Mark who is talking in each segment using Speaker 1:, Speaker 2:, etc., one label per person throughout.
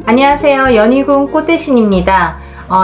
Speaker 1: 안녕하세요. 연희궁 꽃대신입니다.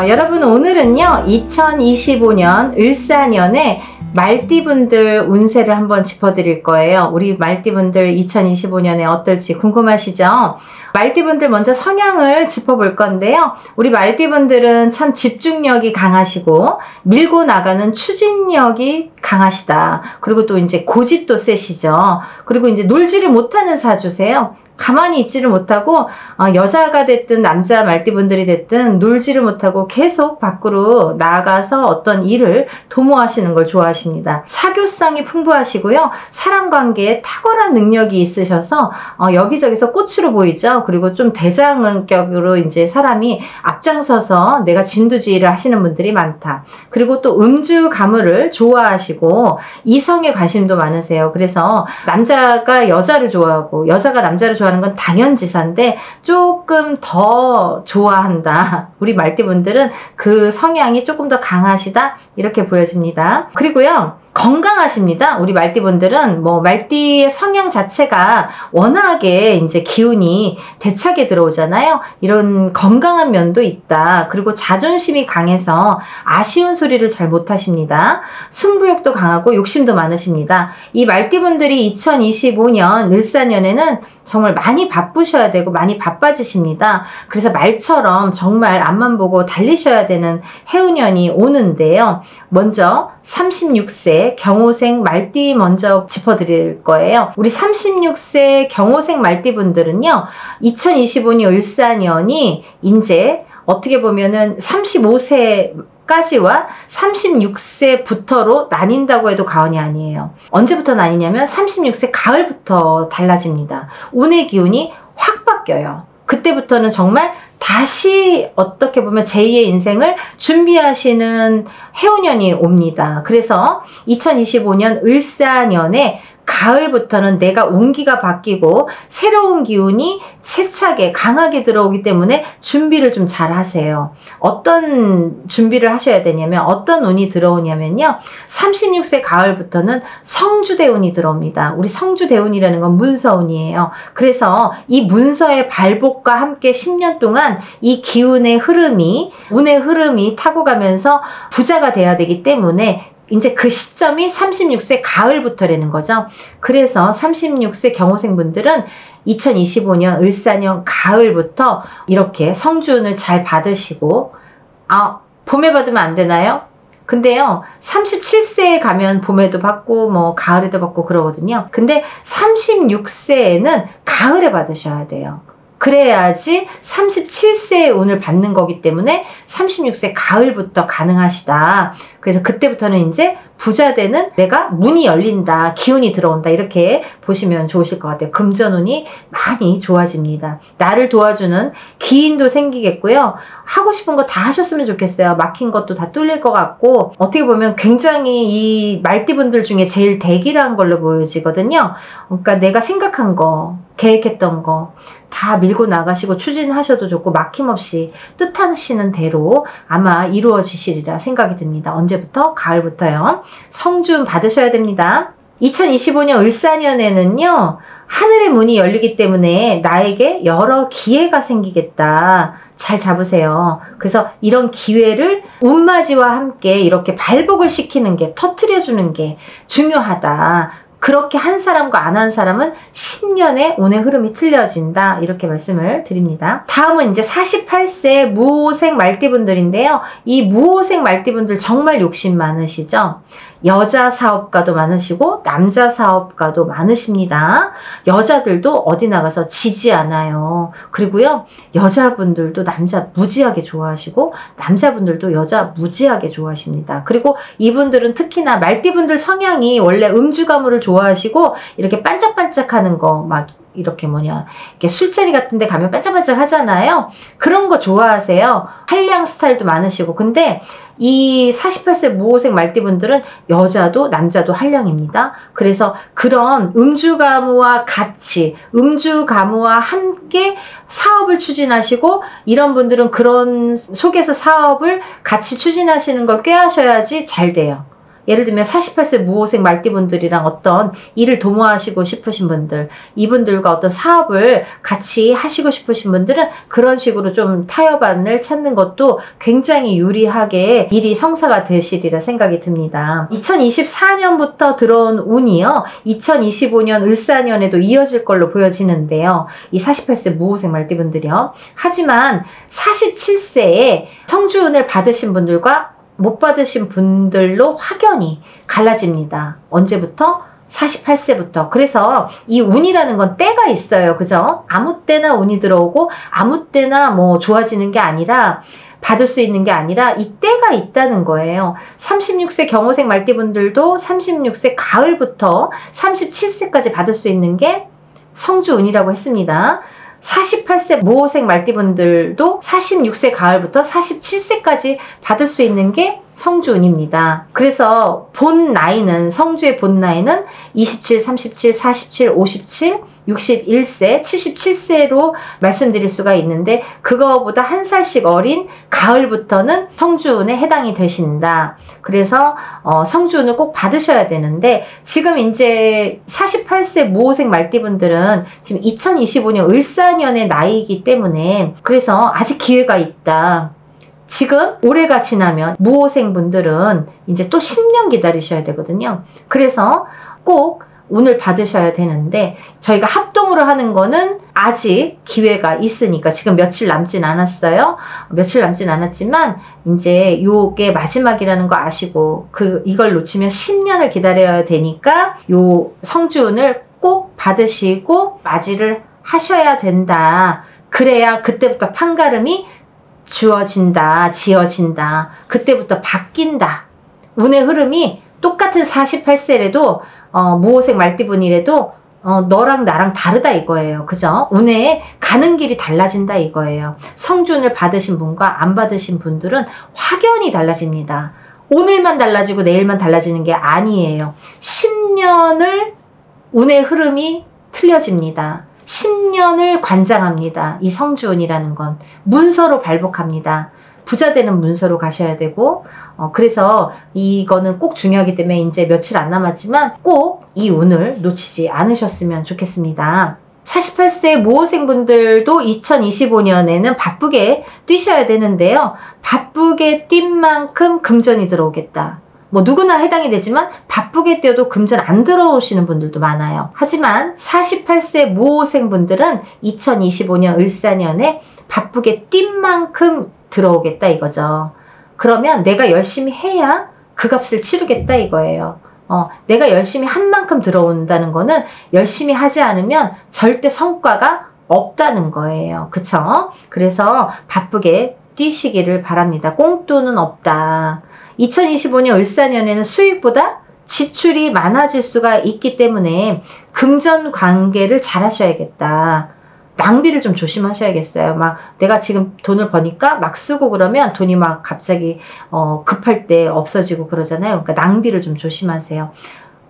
Speaker 1: 여러분 오늘은요 2025년 을사년에 말띠분들 운세를 한번 짚어드릴 거예요. 우리 말띠분들 2025년에 어떨지 궁금하시죠? 말띠분들 먼저 성향을 짚어볼 건데요. 우리 말띠분들은 참 집중력이 강하시고 밀고 나가는 추진력이 강하시다. 그리고 또 이제 고집도 세시죠. 그리고 이제 놀지를 못하는 사주세요. 가만히 있지를 못하고 여자가 됐든 남자 말띠분들이 됐든 놀지를 못하고 계속 밖으로 나가서 어떤 일을 도모하시는 걸 좋아하십니다. 사교성이 풍부하시고요. 사람관계에 탁월한 능력이 있으셔서 여기저기서 꽃으로 보이죠. 그리고 좀 대장격으로 이제 사람이 앞장서서 내가 진두지휘를 하시는 분들이 많다. 그리고 또 음주 가물을 좋아하시고 이성에 관심도 많으세요. 그래서 남자가 여자를 좋아하고 여자가 남자를 좋아하는 건 당연지사인데 조금 더 좋아한다. 우리 말띠분들은 그 성향이 조금 더 강하시다 이렇게 보여집니다. 그리고요 건강하십니다. 우리 말띠분들은 말띠의 성향 자체가 워낙에 이제 기운이 대차게 들어오잖아요. 이런 건강한 면도 있다. 그리고 자존심이 강해서 아쉬운 소리를 잘 못하십니다. 승부욕도 강하고 욕심도 많으십니다. 이 말띠분들이 2025년 을사년에는 정말 많이 바쁘셔야 되고 많이 바빠지십니다. 그래서 말처럼 정말 앞만 보고 달리셔야 되는 해운년이 오는데요. 먼저 36세 경호생 말띠 먼저 짚어드릴 거예요. 우리 36세 경호생 말띠분들은요. 2025년 을사년이 이제 어떻게 보면은 35세까지와 36세부터로 나뉜다고 해도 과언이 아니에요. 언제부터 나뉘냐면 36세 가을부터 달라집니다. 운의 기운이 확 바뀌어요. 그때부터는 정말 다시 어떻게 보면 제2의 인생을 준비하시는 해운년이 옵니다. 그래서 2025년 을사년에 가을부터는 내가 운기가 바뀌고 새로운 기운이 세차게 강하게 들어오기 때문에 준비를 좀 잘 하세요. 어떤 준비를 하셔야 되냐면 어떤 운이 들어오냐면요. 36세 가을부터는 성주대운이 들어옵니다. 우리 성주대운이라는 건 문서운이에요. 그래서 이 문서의 발복과 함께 10년 동안 이 기운의 흐름이 운의 흐름이 타고 가면서 부자가 돼야 되기 때문에 이제 그 시점이 36세 가을부터라는 거죠. 그래서 36세 경호생분들은 2025년 을사년 가을부터 이렇게 성주운을 잘 받으시고 봄에 받으면 안 되나요? 근데요 37세에 가면 봄에도 받고 가을에도 받고 그러거든요. 근데 36세에는 가을에 받으셔야 돼요. 그래야지 37세의 운을 받는 거기 때문에 36세 가을부터 가능하시다. 그래서 그때부터는 이제 부자 되는 내가 문이 열린다. 기운이 들어온다. 이렇게 보시면 좋으실 것 같아요. 금전운이 많이 좋아집니다. 나를 도와주는 기인도 생기겠고요. 하고 싶은 거 다 하셨으면 좋겠어요. 막힌 것도 다 뚫릴 것 같고 어떻게 보면 굉장히 이 말띠분들 중에 제일 대기라는 걸로 보여지거든요. 그러니까 내가 생각한 거 계획했던 거 다 밀고 나가시고 추진하셔도 좋고 막힘없이 뜻하시는 대로 아마 이루어지시리라 생각이 듭니다. 언제부터? 가을부터요. 성준 받으셔야 됩니다. 2025년 을사년에는요. 하늘의 문이 열리기 때문에 나에게 여러 기회가 생기겠다. 잘 잡으세요. 그래서 이런 기회를 운맞이와 함께 이렇게 발복을 시키는 게 터트려주는 게 중요하다. 그렇게 한 사람과 안 한 사람은 10년의 운의 흐름이 틀려진다. 이렇게 말씀을 드립니다. 다음은 이제 48세 무호생 말띠분들인데요. 이 무호생 말띠분들 정말 욕심 많으시죠? 여자 사업가도 많으시고 남자 사업가도 많으십니다. 여자들도 어디 나가서 지지 않아요. 그리고요 여자분들도 남자 무지하게 좋아하시고 남자분들도 여자 무지하게 좋아하십니다. 그리고 이분들은 특히나 말띠분들 성향이 원래 음주 가물을 좋아하시고 이렇게 반짝반짝하는 거 이렇게 이렇게 술자리 같은 데 가면 반짝반짝 하잖아요. 그런 거 좋아하세요. 한량 스타일도 많으시고. 근데 이 48세 무호생 말띠분들은 여자도 남자도 한량입니다. 그래서 그런 음주가무와 같이 음주가무와 함께 사업을 추진하시고 이런 분들은 그런 속에서 사업을 같이 추진하시는 걸 꾀하셔야지 잘 돼요. 예를 들면 48세 무호생 말띠분들이랑 어떤 일을 도모하시고 싶으신 분들, 이분들과 어떤 사업을 같이 하시고 싶으신 분들은 그런 식으로 좀 타협안을 찾는 것도 굉장히 유리하게 일이 성사가 되시리라 생각이 듭니다. 2024년부터 들어온 운이요, 2025년 을사년에도 이어질 걸로 보여지는데요. 이 48세 무호생 말띠분들이요. 하지만 47세에 성주운을 받으신 분들과 못 받으신 분들로 확연히 갈라집니다. 언제부터? 48세부터. 그래서 이 운이라는 건 때가 있어요. 그죠? 아무 때나 운이 들어오고 아무 때나 뭐 좋아지는 게 아니라, 받을 수 있는 게 아니라 이 때가 있다는 거예요. 36세 경호생 말띠분들도 36세 가을부터 37세까지 받을 수 있는 게 성주운이라고 했습니다. 48세 무호생 말띠분들도 46세 가을부터 47세까지 받을 수 있는 게 성주운입니다. 그래서 본 나이는, 성주의 본 나이는 27, 37, 47, 57, 61세, 77세로 말씀드릴 수가 있는데, 그거보다 한 살씩 어린 가을부터는 성주운에 해당이 되신다. 그래서 성주운을 꼭 받으셔야 되는데, 지금 이제 48세 무호생 말띠분들은 지금 2025년 을사년의 나이이기 때문에, 그래서 아직 기회가 있다. 지금 올해가 지나면 무호생 분들은 이제 또 10년 기다리셔야 되거든요. 그래서 꼭 운을 받으셔야 되는데, 저희가 합동으로 하는 거는 아직 기회가 있으니까, 지금 며칠 남진 않았어요. 며칠 남진 않았지만 이제 요게 마지막이라는 거 아시고, 이걸 놓치면 10년을 기다려야 되니까 요 성주운을 꼭 받으시고 맞이를 하셔야 된다. 그래야 그때부터 판가름이 주어진다, 지어진다. 그때부터 바뀐다. 운의 흐름이 똑같은 48세래도 무호생 말띠분이라도 너랑 나랑 다르다 이거예요. 그죠? 운에 가는 길이 달라진다 이거예요. 성준을 받으신 분과 안 받으신 분들은 확연히 달라집니다. 오늘만 달라지고 내일만 달라지는 게 아니에요. 10년을 운의 흐름이 틀려집니다. 10년을 관장합니다. 이 성주운이라는 건 문서로 발복합니다. 부자 되는 문서로 가셔야 되고, 그래서 이거는 꼭 중요하기 때문에 이제 며칠 안 남았지만 꼭 이 운을 놓치지 않으셨으면 좋겠습니다. 48세 무호생분들도 2025년에는 바쁘게 뛰셔야 되는데요. 바쁘게 뛴 만큼 금전이 들어오겠다. 뭐 누구나 해당이 되지만 바쁘게 뛰어도 금전 안 들어오시는 분들도 많아요. 하지만 48세 무호생분들은 2025년 을사년에 바쁘게 뛴 만큼 들어오겠다 이거죠. 그러면 내가 열심히 해야 그 값을 치르겠다 이거예요. 내가 열심히 한 만큼 들어온다는 거는 열심히 하지 않으면 절대 성과가 없다는 거예요. 그쵸? 그래서 바쁘게 뛰시기를 바랍니다. 꽁돈은 없다. 2025년 을사년에는 수익보다 지출이 많아질 수가 있기 때문에 금전 관계를 잘 하셔야겠다. 낭비를 좀 조심하셔야겠어요. 막 내가 지금 돈을 버니까 막 쓰고 그러면 돈이 막 갑자기 급할 때 없어지고 그러잖아요. 그러니까 낭비를 좀 조심하세요.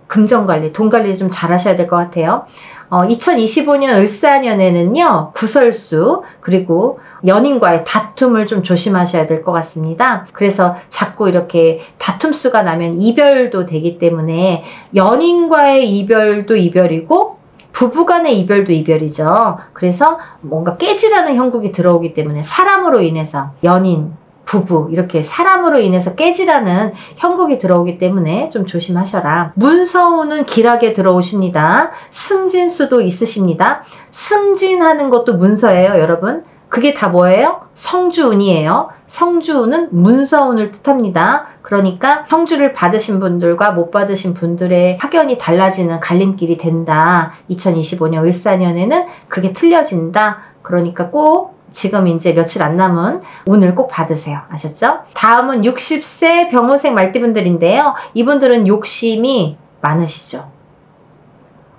Speaker 1: 금전 관리, 돈 관리 좀 잘 하셔야 될 것 같아요. 2025년 을사년에는요, 구설수, 그리고 연인과의 다툼을 좀 조심하셔야 될 것 같습니다. 그래서 자꾸 이렇게 다툼수가 나면 이별도 되기 때문에 연인과의 이별도 이별이고 부부간의 이별도 이별이죠. 그래서 뭔가 깨지라는 형국이 들어오기 때문에 사람으로 인해서 연인, 부부 이렇게 사람으로 인해서 깨지라는 형국이 들어오기 때문에 좀 조심하셔라. 문서운은 길하게 들어오십니다. 승진수도 있으십니다. 승진하는 것도 문서예요, 여러분. 그게 다 뭐예요? 성주운이에요. 성주운은 문서운을 뜻합니다. 그러니까 성주를 받으신 분들과 못 받으신 분들의 확연히 달라지는 갈림길이 된다. 2025년 을사년에는 그게 틀려진다. 그러니까 꼭 지금 이제 며칠 안 남은 운을 꼭 받으세요. 아셨죠? 다음은 60세 병호생 말띠분들인데요. 이분들은 욕심이 많으시죠.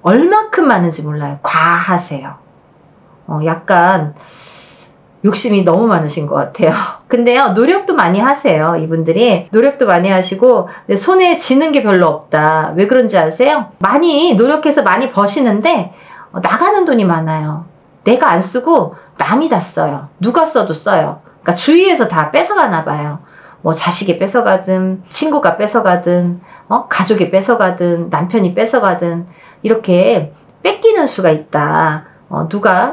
Speaker 1: 얼마큼 많은지 몰라요. 과하세요. 약간 욕심이 너무 많으신 것 같아요. 근데요, 노력도 많이 하세요. 이분들이 노력도 많이 하시고 손에 쥐는 게 별로 없다. 왜 그런지 아세요? 많이 노력해서 많이 버시는데 나가는 돈이 많아요. 내가 안 쓰고 남이 다 써요. 누가 써도 써요. 그러니까 주위에서 다 뺏어가나 봐요. 뭐 자식이 뺏어가든 친구가 뺏어가든 가족이 뺏어가든 남편이 뺏어가든 이렇게 뺏기는 수가 있다.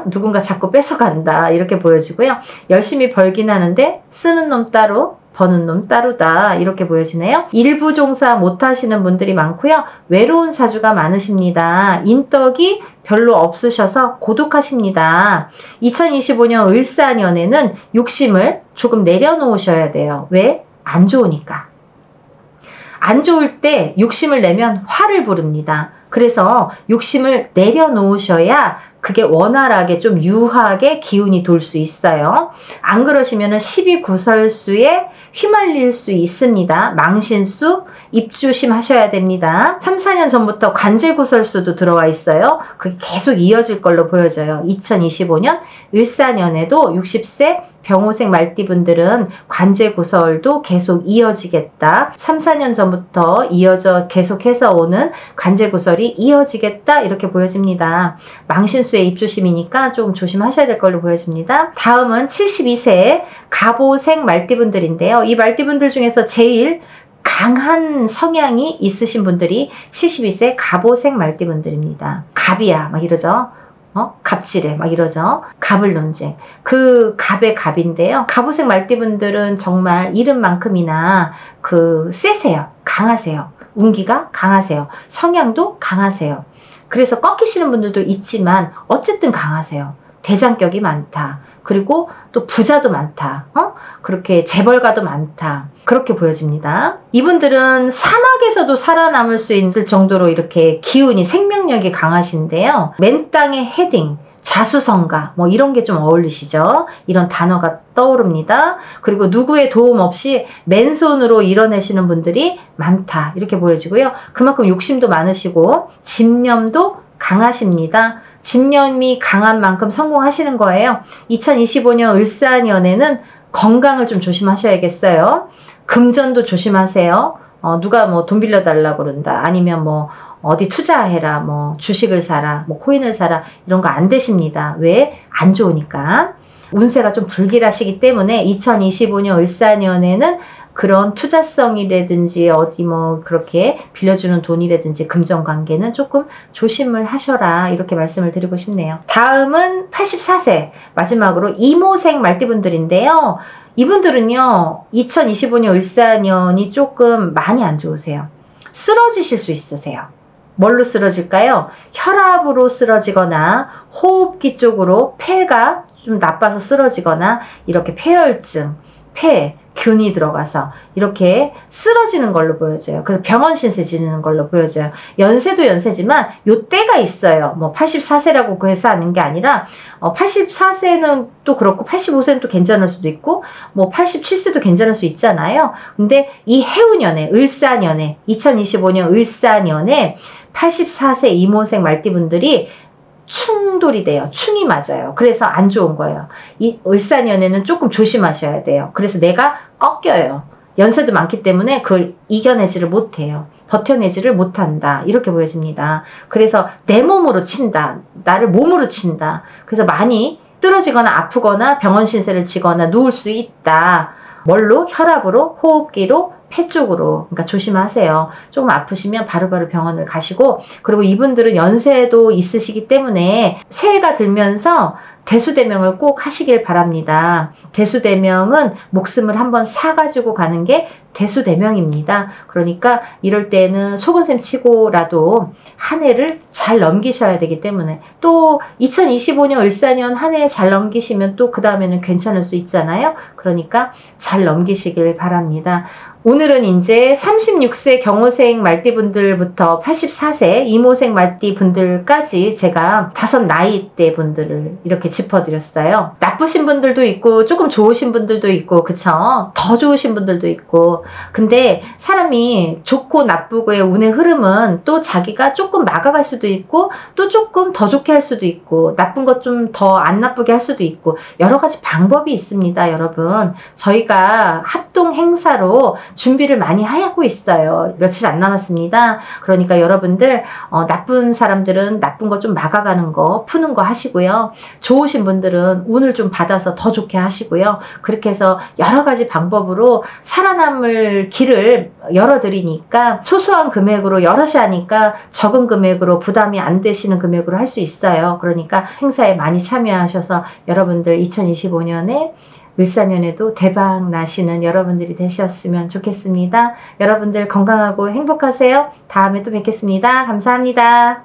Speaker 1: 누군가 자꾸 뺏어간다. 이렇게 보여지고요. 열심히 벌긴 하는데 쓰는 놈 따로 버는 놈 따로다. 이렇게 보여지네요. 일부 종사 못하시는 분들이 많고요. 외로운 사주가 많으십니다. 인덕이 별로 없으셔서 고독하십니다. 2025년 을사년에는 욕심을 조금 내려놓으셔야 돼요. 왜? 안 좋으니까. 안 좋을 때 욕심을 내면 화를 부릅니다. 그래서 욕심을 내려놓으셔야 그게 원활하게 좀 유하게 기운이 돌 수 있어요. 안 그러시면 12구설수에 휘말릴 수 있습니다. 망신수 입조심하셔야 됩니다. 3, 4년 전부터 관제구설수도 들어와 있어요. 그게 계속 이어질 걸로 보여져요. 2025년 을사년에도 60세 병호생 말띠분들은 관제구설도 계속 이어지겠다. 3, 4년 전부터 이어져 계속해서 오는 관제구설이 이어지겠다. 이렇게 보여집니다. 망신수의 입조심이니까 조금 조심하셔야 될 걸로 보여집니다. 다음은 72세 갑오생 말띠분들인데요. 이 말띠분들 중에서 제일 강한 성향이 있으신 분들이 72세 갑오생 말띠분들입니다. 갑이야 막 이러죠. 갑질해 막 이러죠. 갑을 논쟁. 그 갑의 갑인데요. 갑오생 말띠분들은 정말 이름만큼이나 세세요. 강하세요. 운기가 강하세요. 성향도 강하세요. 그래서 꺾이시는 분들도 있지만 어쨌든 강하세요. 대장격이 많다. 그리고 또 부자도 많다. 그렇게 재벌가도 많다. 그렇게 보여집니다. 이분들은 사막에서도 살아남을 수 있을 정도로 이렇게 기운이 생명력이 강하신데요. 맨땅에 헤딩, 자수성가 뭐 이런 게 좀 어울리시죠. 이런 단어가 떠오릅니다. 그리고 누구의 도움 없이 맨손으로 이뤄내시는 분들이 많다. 이렇게 보여지고요. 그만큼 욕심도 많으시고 집념도 강하십니다. 집념이 강한 만큼 성공하시는 거예요. 2025년 을사년에는 건강을 좀 조심하셔야겠어요. 금전도 조심하세요. 누가 뭐 돈 빌려달라고 그런다. 아니면 뭐 어디 투자해라. 뭐 주식을 사라. 뭐 코인을 사라. 이런 거 안 되십니다. 왜? 안 좋으니까. 운세가 좀 불길하시기 때문에 2025년 을사년에는 그런 투자성이라든지 어디 뭐 그렇게 빌려주는 돈이라든지 금전 관계는 조금 조심을 하셔라. 이렇게 말씀을 드리고 싶네요. 다음은 84세 마지막으로 이모생 말띠분들인데요. 이분들은요 2025년 을사년이 조금 많이 안 좋으세요. 쓰러지실 수 있으세요. 뭘로 쓰러질까요? 혈압으로 쓰러지거나 호흡기 쪽으로 폐가 좀 나빠서 쓰러지거나 이렇게 폐혈증, 균이 들어가서 이렇게 쓰러지는 걸로 보여져요. 그래서 병원 신세 지는 걸로 보여져요. 연세도 연세지만 요 때가 있어요. 뭐 84세라고 그래서 하는 게 아니라 84세는 또 그렇고 85세는 또 괜찮을 수도 있고 뭐 87세도 괜찮을 수 있잖아요. 근데 이 해운년에 을사년에 2025년 을사년에 84세 이모생 말띠분들이 충돌이 돼요. 충이 맞아요. 그래서 안 좋은 거예요. 이 을사년에는 조금 조심하셔야 돼요. 그래서 내가 꺾여요. 연세도 많기 때문에 그걸 이겨내지를 못해요. 버텨내지를 못한다. 이렇게 보여집니다. 그래서 내 몸으로 친다. 나를 몸으로 친다. 그래서 많이 쓰러지거나 아프거나 병원 신세를 지거나 누울 수 있다. 뭘로? 혈압으로, 호흡기로, 폐 쪽으로. 그러니까 조심하세요. 조금 아프시면 바로바로 병원을 가시고, 그리고 이분들은 연세도 있으시기 때문에 새해가 들면서 대수대명을 꼭 하시길 바랍니다. 대수대명은 목숨을 한번 사가지고 가는 게 대수대명입니다. 그러니까 이럴 때는 속은셈 치고라도 한 해를 잘 넘기셔야 되기 때문에, 또 2025년 을사년 한 해 잘 넘기시면 또 그 다음에는 괜찮을 수 있잖아요. 그러니까 잘 넘기시길 바랍니다. 오늘은 이제 36세 경호생 말띠분들부터 84세 이모생 말띠분들까지 제가 5 나이대 분들을 이렇게 짚어드렸어요. 나쁘신 분들도 있고 조금 좋으신 분들도 있고 그쵸? 더 좋으신 분들도 있고. 근데 사람이 좋고 나쁘고의 운의 흐름은 또 자기가 조금 막아갈 수도 있고 또 조금 더 좋게 할 수도 있고 나쁜 것 좀 더 안 나쁘게 할 수도 있고 여러 가지 방법이 있습니다. 여러분, 저희가 합동 행사로 준비를 많이 하고 있어요. 며칠 안 남았습니다. 그러니까 여러분들 나쁜 사람들은 나쁜 거 좀 막아가는 거 푸는 거 하시고요. 좋은 좋으신 분들은 운을 좀 받아서 더 좋게 하시고요. 그렇게 해서 여러 가지 방법으로 살아남을 길을 열어드리니까 소소한 금액으로 여럿이 하니까 적은 금액으로 부담이 안 되시는 금액으로 할 수 있어요. 그러니까 행사에 많이 참여하셔서 여러분들 2025년에 을사년에도 대박 나시는 여러분들이 되셨으면 좋겠습니다. 여러분들 건강하고 행복하세요. 다음에 또 뵙겠습니다. 감사합니다.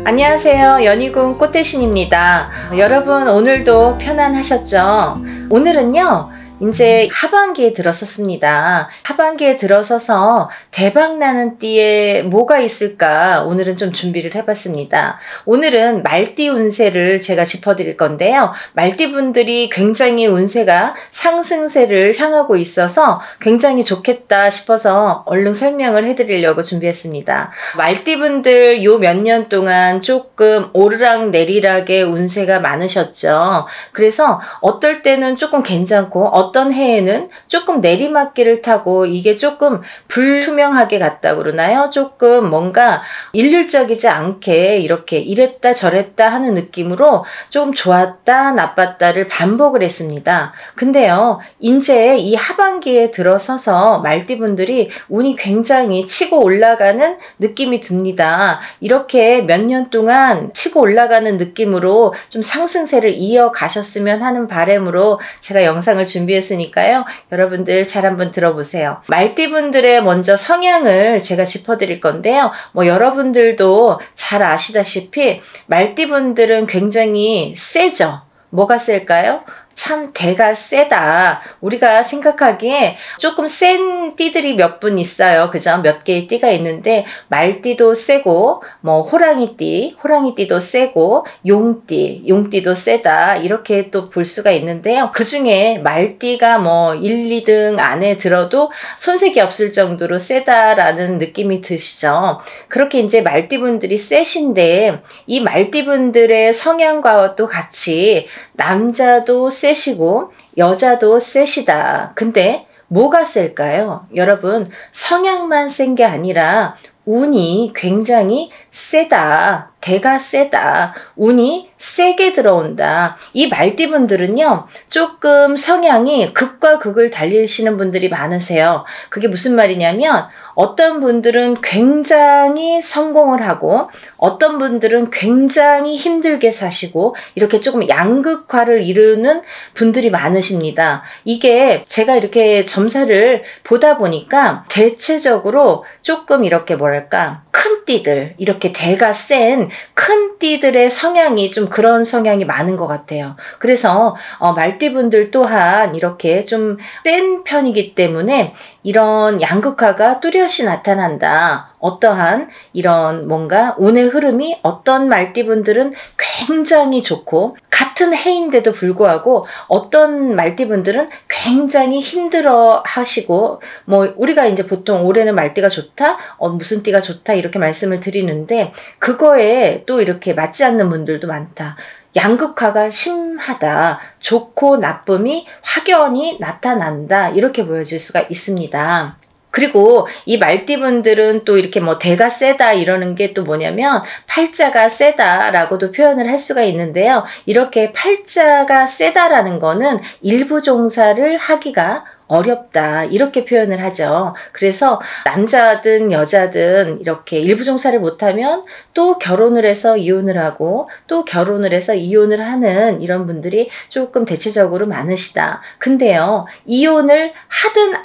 Speaker 1: 안녕하세요. 연희궁 꽃대신입니다. 여러분 오늘도 편안하셨죠? 오늘은요. 이제 하반기에 들어섰습니다. 하반기에 들어서서 대박나는 띠에 뭐가 있을까 오늘은 좀 준비를 해봤습니다. 오늘은 말띠 운세를 제가 짚어드릴 건데요. 말띠분들이 굉장히 운세가 상승세를 향하고 있어서 굉장히 좋겠다 싶어서 얼른 설명을 해드리려고 준비했습니다. 말띠분들 요 몇 년 동안 조금 오르락 내리락의 운세가 많으셨죠. 그래서 어떨 때는 조금 괜찮고 어떤 해에는 조금 내리막길을 타고 이게 조금 불투명하게 갔다 그러나요? 조금 뭔가 일률적이지 않게 이렇게 이랬다 저랬다 하는 느낌으로 조금 좋았다 나빴다를 반복을 했습니다. 근데요, 이제 이 하반기에 들어서서 말띠분들이 운이 굉장히 치고 올라가는 느낌이 듭니다. 이렇게 몇 년 동안 치고 올라가는 느낌으로 좀 상승세를 이어가셨으면 하는 바람으로 제가 영상을 준비했으니까요. 여러분들 잘 한번 들어보세요. 말띠분들의 먼저 성향을 제가 짚어드릴 건데요. 여러분들도 잘 아시다시피 말띠분들은 굉장히 세죠. 뭐가 셀까요? 참 대가 세다. 우리가 생각하기에 조금 센 띠들이 몇 분 있어요. 그죠? 몇 개의 띠가 있는데 말띠도 세고 호랑이띠도 세고 용띠도 세다. 이렇게 또 볼 수가 있는데요. 그 중에 말띠가 1, 2등 안에 들어도 손색이 없을 정도로 세다라는 느낌이 드시죠. 그렇게 이제 말띠분들이 세신데 이 말띠분들의 성향과 또 같이 남자도 세시고 여자도 세시다. 근데 뭐가 셀까요? 여러분 성향만 센 게 아니라 운이 굉장히 세다. 대가 세다. 운이 세게 들어온다. 이 말띠분들은요. 조금 성향이 극과 극을 달리시는 분들이 많으세요. 그게 무슨 말이냐면 어떤 분들은 굉장히 성공을 하고 어떤 분들은 굉장히 힘들게 사시고 이렇게 조금 양극화를 이루는 분들이 많으십니다. 이게 제가 이렇게 점사를 보다 보니까 대체적으로 조금 이렇게 뭐랄까 큰 띠들, 이렇게 대가 센 큰 띠들의 성향이 좀 그런 성향이 많은 것 같아요. 그래서 말띠분들 또한 이렇게 좀 센 편이기 때문에 이런 양극화가 뚜렷이 나타난다. 어떠한 이런 뭔가 운의 흐름이 어떤 말띠분들은 굉장히 좋고 같은 해인데도 불구하고 어떤 말띠분들은 굉장히 힘들어 하시고 우리가 이제 보통 올해는 말띠가 좋다, 무슨 띠가 좋다 이렇게 말씀을 드리는데 그거에 또 이렇게 맞지 않는 분들도 많다. 양극화가 심하다. 좋고 나쁨이 확연히 나타난다. 이렇게 보여질 수가 있습니다. 그리고 이 말띠분들은 또 이렇게 대가 세다 이러는 게 또 뭐냐면 팔자가 세다라고도 표현을 할 수가 있는데요. 이렇게 팔자가 세다라는 거는 일부 종사를 하기가 어렵다 이렇게 표현을 하죠. 그래서 남자든 여자든 이렇게 일부 종사를 못하면 또 결혼을 해서 이혼을 하고 또 결혼을 해서 이혼을 하는 이런 분들이 조금 대체적으로 많으시다. 근데요, 이혼을 하든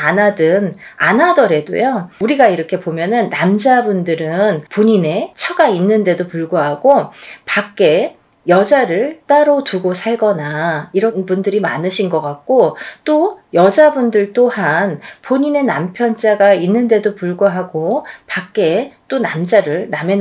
Speaker 1: 안 하더라도요, 우리가 이렇게 보면은 남자분들은 본인의 처가 있는데도 불구하고 밖에 여자를 따로 두고 살거나 이런 분들이 많으신 것 같고 또 여자분들 또한 본인의 남편자가 있는데도 불구하고 밖에 또 남의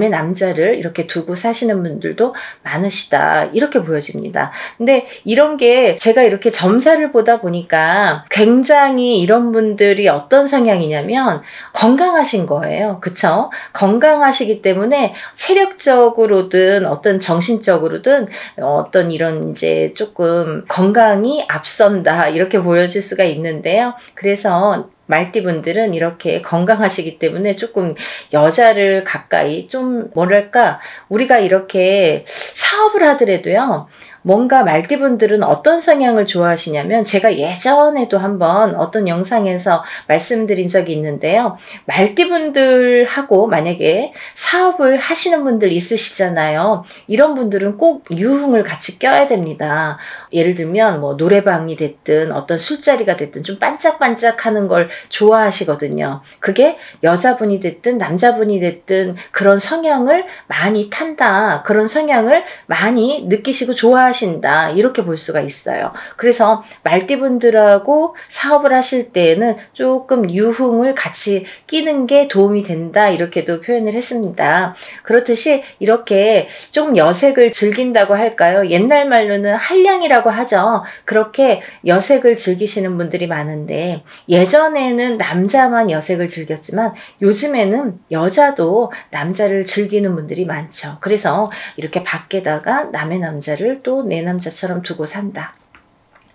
Speaker 1: 남자를 이렇게 두고 사시는 분들도 많으시다. 이렇게 보여집니다. 근데 이런 게 제가 이렇게 점사를 보다 보니까 굉장히 이런 분들이 어떤 성향이냐면 건강하신 거예요. 그쵸? 건강하시기 때문에 체력적으로든 어떤 정신적으로든 어떤 이런 이제 조금 건강이 앞선다. 이렇게 보여질 수가 있는데요. 그래서 말띠분들은 이렇게 건강하시기 때문에 조금 여자를 가까이 좀 뭐랄까 우리가 이렇게 사업을 하더라도요. 뭔가 말띠분들은 어떤 성향을 좋아하시냐면 제가 예전에도 한번 어떤 영상에서 말씀드린 적이 있는데요. 말띠분들하고 만약에 사업을 하시는 분들 있으시잖아요. 이런 분들은 꼭 유흥을 같이 껴야 됩니다. 예를 들면 뭐 노래방이 됐든 어떤 술자리가 됐든 좀 반짝반짝하는 걸 좋아하시거든요. 그게 여자분이 됐든 남자분이 됐든 그런 성향을 많이 탄다. 그런 성향을 많이 느끼시고 좋아하신다. 이렇게 볼 수가 있어요. 그래서 말띠분들하고 사업을 하실 때에는 조금 유흥을 같이 끼는 게 도움이 된다. 이렇게도 표현을 했습니다. 그렇듯이 이렇게 조금 여색을 즐긴다고 할까요? 옛날 말로는 한량이라고 하죠. 그렇게 여색을 즐기시는 분들이 많은데 예전에는 남자만 여색을 즐겼지만 요즘에는 여자도 남자를 즐기는 분들이 많죠. 그래서 이렇게 밖에다가 남의 남자를 또 내 남자처럼 두고 산다.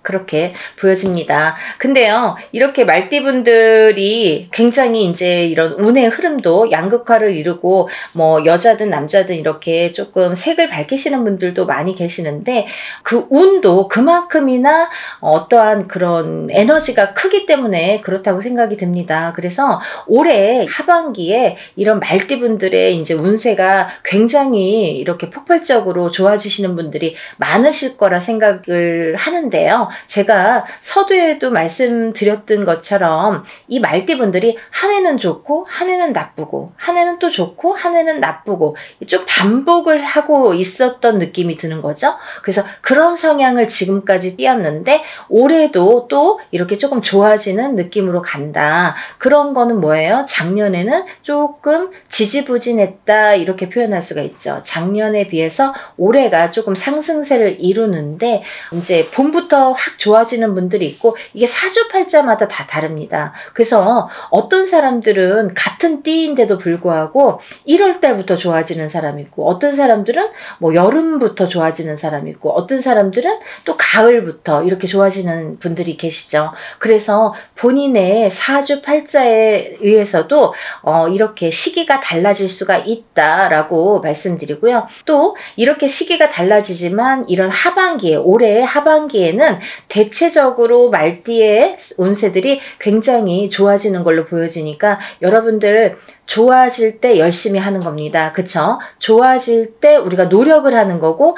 Speaker 1: 그렇게 보여집니다. 근데요, 이렇게 말띠분들이 굉장히 이제 이런 운의 흐름도 양극화를 이루고, 뭐, 여자든 남자든 이렇게 조금 색을 밝히시는 분들도 많이 계시는데, 그 운도 그만큼이나 어떠한 그런 에너지가 크기 때문에 그렇다고 생각이 듭니다. 그래서 올해 하반기에 이런 말띠분들의 이제 운세가 굉장히 이렇게 폭발적으로 좋아지시는 분들이 많으실 거라 생각을 하는데요. 제가 서두에도 말씀드렸던 것처럼 이 말띠분들이 한 해는 좋고 한 해는 나쁘고 한 해는 또 좋고 한 해는 나쁘고 좀 반복을 하고 있었던 느낌이 드는 거죠. 그래서 그런 성향을 지금까지 띄었는데 올해도 또 이렇게 조금 좋아지는 느낌으로 간다. 그런 거는 뭐예요? 작년에는 조금 지지부진했다 이렇게 표현할 수가 있죠. 작년에 비해서 올해가 조금 상승세를 이루는데 이제 봄부터 확 좋아지는 분들이 있고 이게 사주팔자마다 다 다릅니다. 그래서 어떤 사람들은 같은 띠인데도 불구하고 1월 달부터 좋아지는 사람이 있고 어떤 사람들은 뭐 여름부터 좋아지는 사람이 있고 어떤 사람들은 또 가을부터 이렇게 좋아지는 분들이 계시죠. 그래서 본인의 사주팔자에 의해서도 이렇게 시기가 달라질 수가 있다라고 말씀드리고요. 또 이렇게 시기가 달라지지만 이런 하반기에 올해 하반기에는 대체적으로 말띠의 운세들이 굉장히 좋아지는 걸로 보여지니까 여러분들 좋아질 때 열심히 하는 겁니다. 그쵸? 좋아질 때 우리가 노력을 하는 거고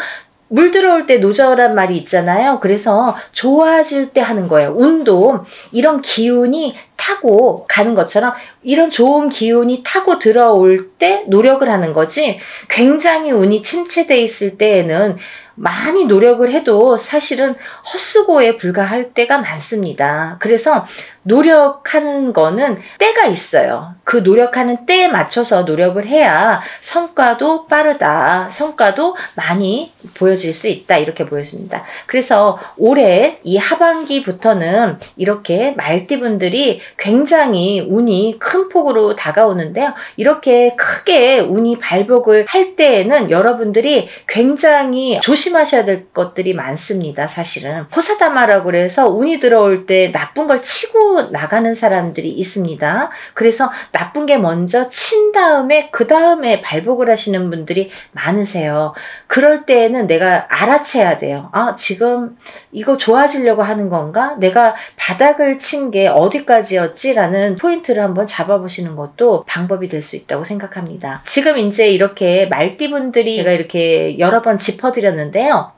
Speaker 1: 물 들어올 때 노저란 말이 있잖아요. 그래서 좋아질 때 하는 거예요. 운도 이런 기운이 타고 가는 것처럼 이런 좋은 기운이 타고 들어올 때 노력을 하는 거지 굉장히 운이 침체돼 있을 때에는 많이 노력을 해도 사실은 헛수고에 불과할 때가 많습니다. 그래서 노력하는 거는 때가 있어요. 그 노력하는 때에 맞춰서 노력을 해야 성과도 빠르다. 성과도 많이 보여질 수 있다. 이렇게 보여집니다. 그래서 올해 이 하반기부터는 이렇게 말띠분들이 굉장히 운이 큰 폭으로 다가오는데요. 이렇게 크게 운이 발복을 할 때에는 여러분들이 굉장히 조심하셔야 될 것들이 많습니다. 사실은 호사다마라고 그래서 운이 들어올 때 나쁜 걸 치고 나가는 사람들이 있습니다. 그래서 나쁜 게 먼저 친 다음에 그 다음에 발복을 하시는 분들이 많으세요. 그럴 때에는 내가 알아채야 돼요. 아, 지금 이거 좋아지려고 하는 건가? 내가 바닥을 친 게 어디까지였지? 라는 포인트를 한번 잡아보시는 것도 방법이 될 수 있다고 생각합니다. 지금 이제 이렇게 말띠분들이 제가 이렇게 여러 번 짚어드렸는데요.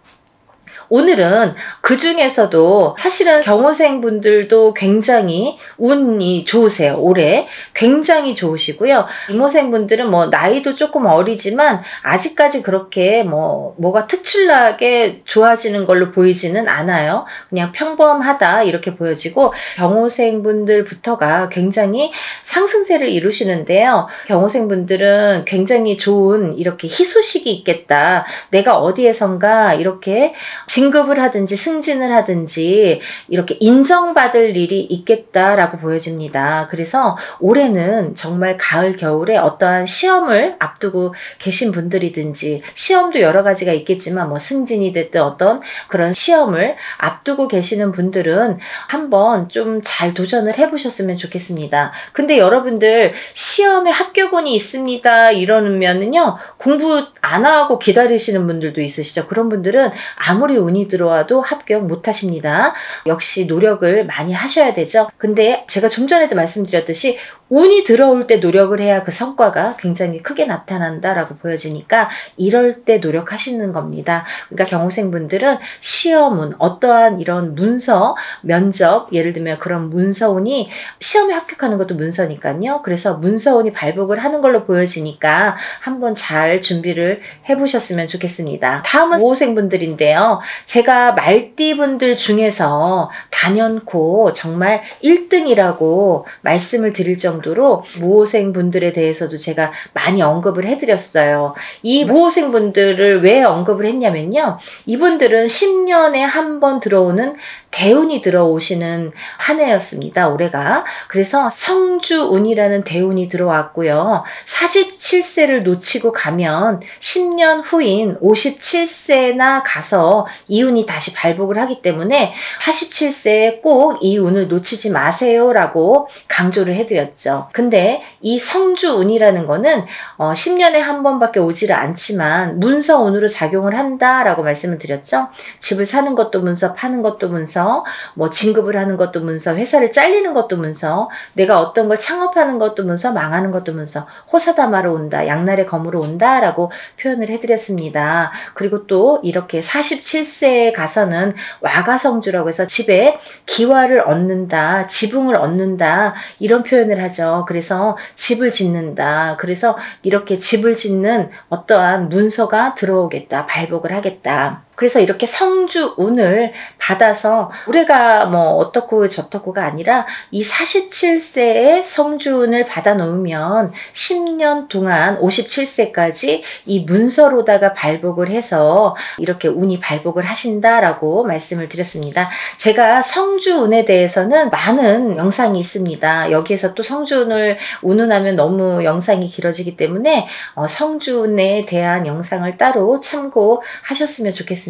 Speaker 1: 오늘은 그 중에서도 사실은 경호생 분들도 굉장히 운이 좋으세요. 올해 굉장히 좋으시고요. 이모생 분들은 뭐 나이도 조금 어리지만 아직까지 그렇게 뭐가 특출나게 좋아지는 걸로 보이지는 않아요. 그냥 평범하다 이렇게 보여지고 경호생 분들부터가 굉장히 상승세를 이루시는데요. 경호생 분들은 굉장히 좋은 이렇게 희소식이 있겠다. 내가 어디에선가 이렇게 진급을 하든지 승진을 하든지 이렇게 인정받을 일이 있겠다라고 보여집니다. 그래서 올해는 정말 가을, 겨울에 어떠한 시험을 앞두고 계신 분들이든지, 시험도 여러 가지가 있겠지만 뭐 승진이 됐든 어떤 그런 시험을 앞두고 계시는 분들은 한번 좀 잘 도전을 해보셨으면 좋겠습니다. 근데 여러분들 시험에 합격운이 있습니다 이러면은요, 공부 안 하고 기다리시는 분들도 있으시죠. 그런 분들은 아무리 운이 들어와도 합격 못 하십니다. 역시 노력을 많이 하셔야 되죠. 근데 제가 좀 전에도 말씀드렸듯이 운이 들어올 때 노력을 해야 그 성과가 굉장히 크게 나타난다라고 보여지니까 이럴 때 노력하시는 겁니다. 그러니까 경호생분들은 시험운, 어떠한 이런 문서, 면접, 예를 들면 그런 문서운이, 시험에 합격하는 것도 문서니까요. 그래서 문서운이 발복을 하는 걸로 보여지니까 한번 잘 준비를 해보셨으면 좋겠습니다. 다음은 모호생분들인데요. 제가 말띠분들 중에서 단연코 정말 1등이라고 말씀을 드릴 정도로 모호생분들에 대해서도 제가 많이 언급을 해드렸어요. 이 모호생분들을 왜 언급을 했냐면요, 이분들은 10년에 한 번 들어오는 대운이 들어오시는 한 해였습니다. 올해가. 그래서 성주운이라는 대운이 들어왔고요. 47세를 놓치고 가면 10년 후인 57세나 가서 이 운이 다시 발복을 하기 때문에 47세에 꼭 이 운을 놓치지 마세요 라고 강조를 해드렸죠. 근데 이 성주운이라는 거는 10년에 한 번밖에 오지를 않지만 문서운으로 작용을 한다라고 말씀을 드렸죠. 집을 사는 것도 문서, 파는 것도 문서, 뭐 진급을 하는 것도 문서, 회사를 잘리는 것도 문서, 내가 어떤 걸 창업하는 것도 문서, 망하는 것도 문서, 호사다마로 온다, 양날의 검으로 온다 라고 표현을 해드렸습니다. 그리고 또 이렇게 47세에 가서는 와가성주라고 해서 집에 기화를 얻는다, 지붕을 얻는다 이런 표현을 하죠. 그래서 집을 짓는다. 그래서 이렇게 집을 짓는 어떠한 문서가 들어오겠다, 발복을 하겠다. 그래서 이렇게 성주운을 받아서 올해가 뭐 어떻고 저떻고가 아니라 이 47세의 성주운을 받아 놓으면 10년 동안 57세까지 이 문서로다가 발복을 해서 이렇게 운이 발복을 하신다라고 말씀을 드렸습니다. 제가 성주운에 대해서는 많은 영상이 있습니다. 여기에서 또 성주운을 운운하면 너무 영상이 길어지기 때문에 성주운에 대한 영상을 따로 참고하셨으면 좋겠습니다.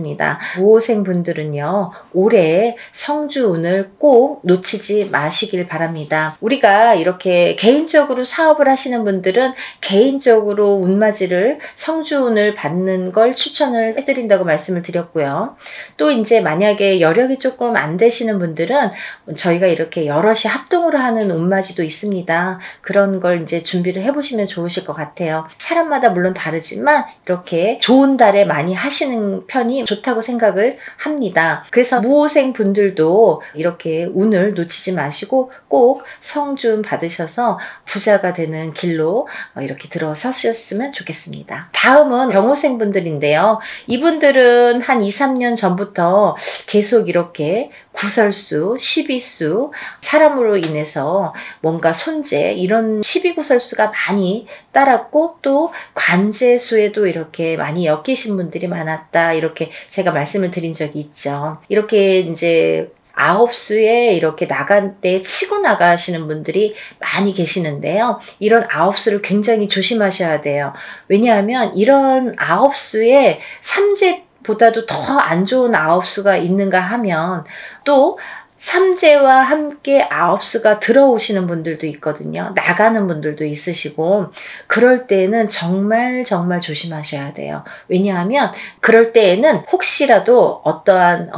Speaker 1: 모호생분들은요, 올해 성주운을 꼭 놓치지 마시길 바랍니다. 우리가 이렇게 개인적으로 사업을 하시는 분들은 개인적으로 운맞이를, 성주운을 받는 걸 추천을 해드린다고 말씀을 드렸고요. 또 이제 만약에 여력이 조금 안 되시는 분들은 저희가 이렇게 여럿이 합동으로 하는 운맞이도 있습니다. 그런 걸 이제 준비를 해보시면 좋으실 것 같아요. 사람마다 물론 다르지만 이렇게 좋은 달에 많이 하시는 편이 좋다고 생각을 합니다. 그래서 무호생 분들도 이렇게 운을 놓치지 마시고 꼭 성주운 받으셔서 부자가 되는 길로 이렇게 들어서셨으면 좋겠습니다. 다음은 병호생 분들인데요. 이분들은 한 2, 3년 전부터 계속 이렇게 구설수, 시비수, 사람으로 인해서 뭔가 손재, 이런 시비구설수가 많이 따랐고, 또 관재수에도 이렇게 많이 엮이신 분들이 많았다, 이렇게 제가 말씀을 드린 적이 있죠. 이렇게 이제 9수에 이렇게 나간 때 치고 나가시는 분들이 많이 계시는데요. 이런 9수를 굉장히 조심하셔야 돼요. 왜냐하면 이런 9수에 삼재보다도 더 안 좋은 9수가 있는가 하면, 또 삼재와 함께 9수가 들어오시는 분들도 있거든요. 나가는 분들도 있으시고, 그럴 때에는 정말 조심하셔야 돼요. 왜냐하면 그럴 때에는 혹시라도 어떠한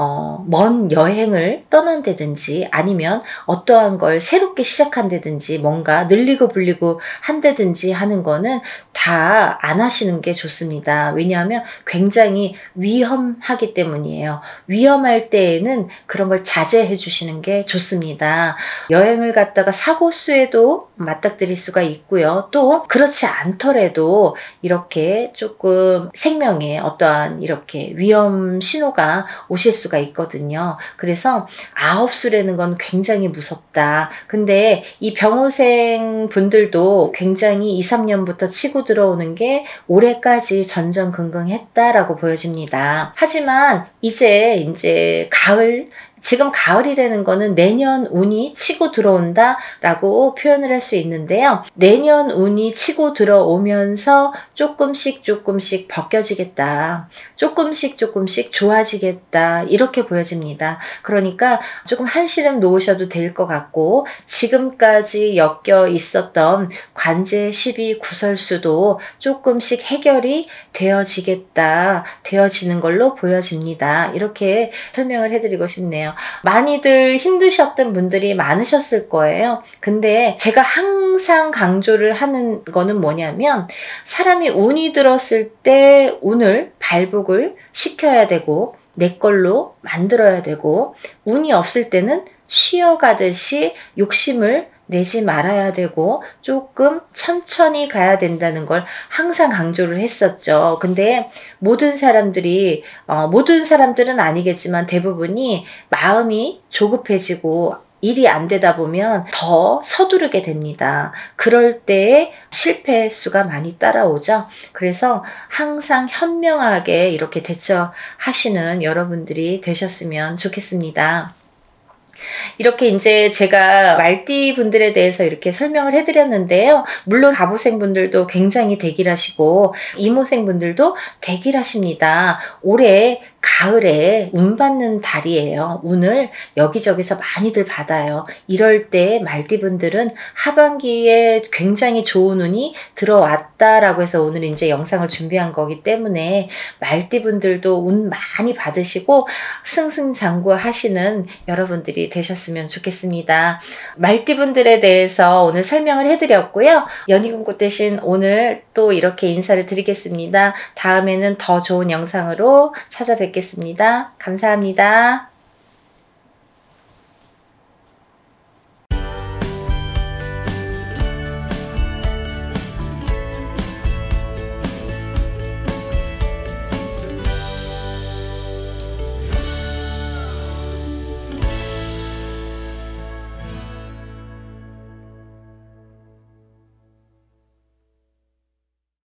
Speaker 1: 먼 여행을 떠난다든지, 아니면 어떠한 걸 새롭게 시작한다든지, 뭔가 늘리고 불리고 한다든지 하는 거는 다 안 하시는 게 좋습니다. 왜냐하면 굉장히 위험하기 때문이에요. 위험할 때에는 그런 걸 자제해 주시면 주시는 게 좋습니다. 여행을 갔다가 사고수에도 맞닥뜨릴 수가 있고요. 또 그렇지 않더라도 이렇게 조금 생명에 어떠한 이렇게 위험 신호가 오실 수가 있거든요. 그래서 아홉수라는 건 굉장히 무섭다. 근데 이 병호생 분들도 굉장히 2, 3년부터 치고 들어오는 게 올해까지 전전긍긍했다라고 보여집니다. 하지만 이제 가을, 지금 가을이라는 거는 내년 운이 치고 들어온다 라고 표현을 할 수 있는데요. 내년 운이 치고 들어오면서 조금씩 벗겨지겠다. 조금씩 좋아지겠다. 이렇게 보여집니다. 그러니까 조금 한시름 놓으셔도 될 것 같고, 지금까지 엮여 있었던 관제, 시비, 구설수도 조금씩 해결이 되어지는 걸로 보여집니다. 이렇게 설명을 해드리고 싶네요. 많이들 힘드셨던 분들이 많으셨을 거예요. 근데 제가 항상 강조를 하는 거는 뭐냐면, 사람이 운이 들었을 때 운을 발복을 시켜야 되고 내 걸로 만들어야 되고, 운이 없을 때는 쉬어가듯이 욕심을 내지 말아야 되고 조금 천천히 가야 된다는 걸 항상 강조를 했었죠. 근데 모든 사람들은 아니겠지만 대부분이 마음이 조급해지고 일이 안 되다 보면 더 서두르게 됩니다. 그럴 때에 실패 수가 많이 따라오죠. 그래서 항상 현명하게 이렇게 대처하시는 여러분들이 되셨으면 좋겠습니다. 이렇게 이제 제가 말띠 분들에 대해서 이렇게 설명을 해드렸는데요. 물론 갑오생 분들도 굉장히 대길하시고 이모생 분들도 대길하십니다. 올해 가을에 운 받는 달이에요. 운을 여기저기서 많이들 받아요. 이럴 때 말띠분들은 하반기에 굉장히 좋은 운이 들어왔다라고 해서 오늘 이제 영상을 준비한 거기 때문에 말띠분들도 운 많이 받으시고 승승장구하시는 여러분들이 되셨으면 좋겠습니다. 말띠분들에 대해서 오늘 설명을 해드렸고요. 연희금고 대신 오늘 또 이렇게 인사를 드리겠습니다. 다음에는 더 좋은 영상으로 찾아뵙겠습니다. 감사합니다.